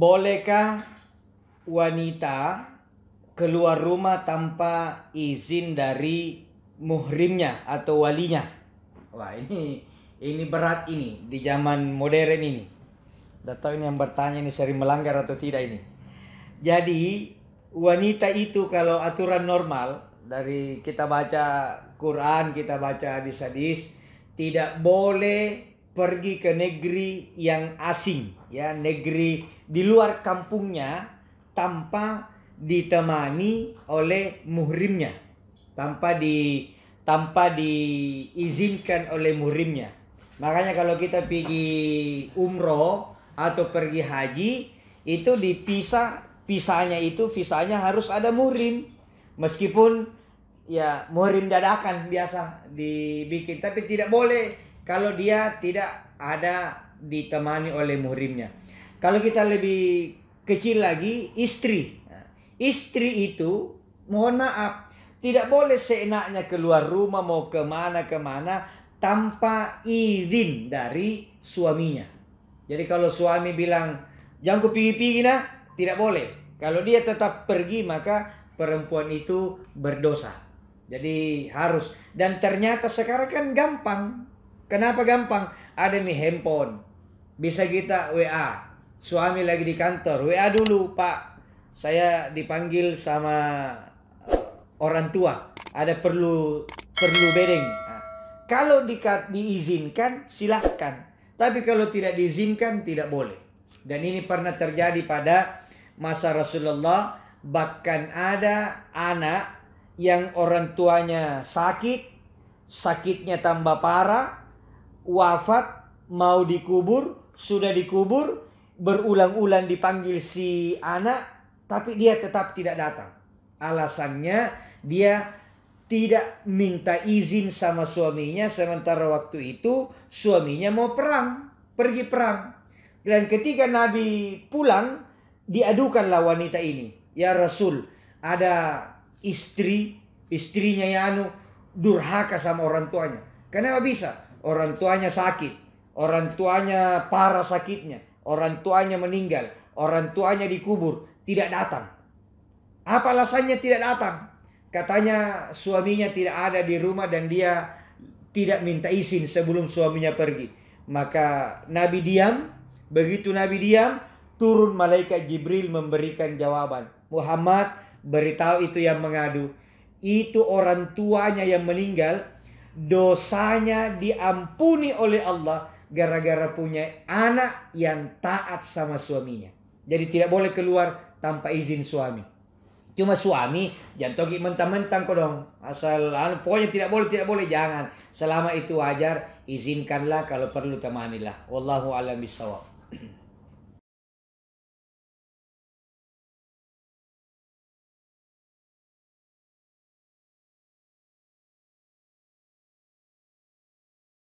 Bolehkah wanita keluar rumah tanpa izin dari muhrimnya atau walinya? Wah, ini berat ini di zaman modern ini. Udah tahu ini yang bertanya ini sering melanggar atau tidak ini. Jadi wanita itu kalau aturan normal dari kita baca Quran, kita baca hadis-hadis, tidak boleh pergi ke negeri yang asing, ya, negeri di luar kampungnya tanpa ditemani oleh muhrimnya, tanpa diizinkan oleh muhrimnya. Makanya kalau kita pergi umroh atau pergi haji itu visanya harus ada muhrim. Meskipun ya muhrim dadakan biasa dibikin, tapi tidak boleh kalau dia tidak ada ditemani oleh muhrimnya. Kalau kita lebih kecil lagi, istri. Istri itu, mohon maaf, tidak boleh seenaknya keluar rumah mau kemana tanpa izin dari suaminya. Jadi kalau suami bilang, jangan ku pergi nah, tidak boleh. Kalau dia tetap pergi maka perempuan itu berdosa. Jadi harus. Dan ternyata sekarang kan gampang. Kenapa gampang? Ada nih handphone. Bisa kita WA. Suami lagi di kantor. WA dulu, Pak. Saya dipanggil sama orang tua. Ada perlu bedeng. Nah, kalau diizinkan, silahkan. Tapi kalau tidak diizinkan, tidak boleh. Dan ini pernah terjadi pada masa Rasulullah. Bahkan ada anak yang orang tuanya sakit. Sakitnya tambah parah. Wafat, mau dikubur, sudah dikubur, berulang-ulang dipanggil si anak, tapi dia tetap tidak datang. Alasannya dia tidak minta izin sama suaminya, sementara waktu itu suaminya mau pergi perang. Dan ketika Nabi pulang, diadukanlah wanita ini. Ya Rasul, ada istrinya yang durhaka sama orang tuanya. Kenapa bisa? Orang tuanya sakit, orang tuanya parah sakitnya, orang tuanya meninggal, orang tuanya dikubur, tidak datang. Apa alasannya tidak datang? Katanya suaminya tidak ada di rumah dan dia tidak minta izin sebelum suaminya pergi. Maka Nabi diam. Begitu Nabi diam, turun malaikat Jibril memberikan jawaban. Muhammad, beritahu itu yang mengadu. Itu orang tuanya yang meninggal, dosanya diampuni oleh Allah gara-gara punya anak yang taat sama suaminya. Jadi tidak boleh keluar tanpa izin suami. Cuma suami jangan togi mentang-mentang kok dong. Asal pokoknya tidak boleh jangan. Selama itu wajar, izinkanlah, kalau perlu temanilah. Wallahu a'lam bishawab.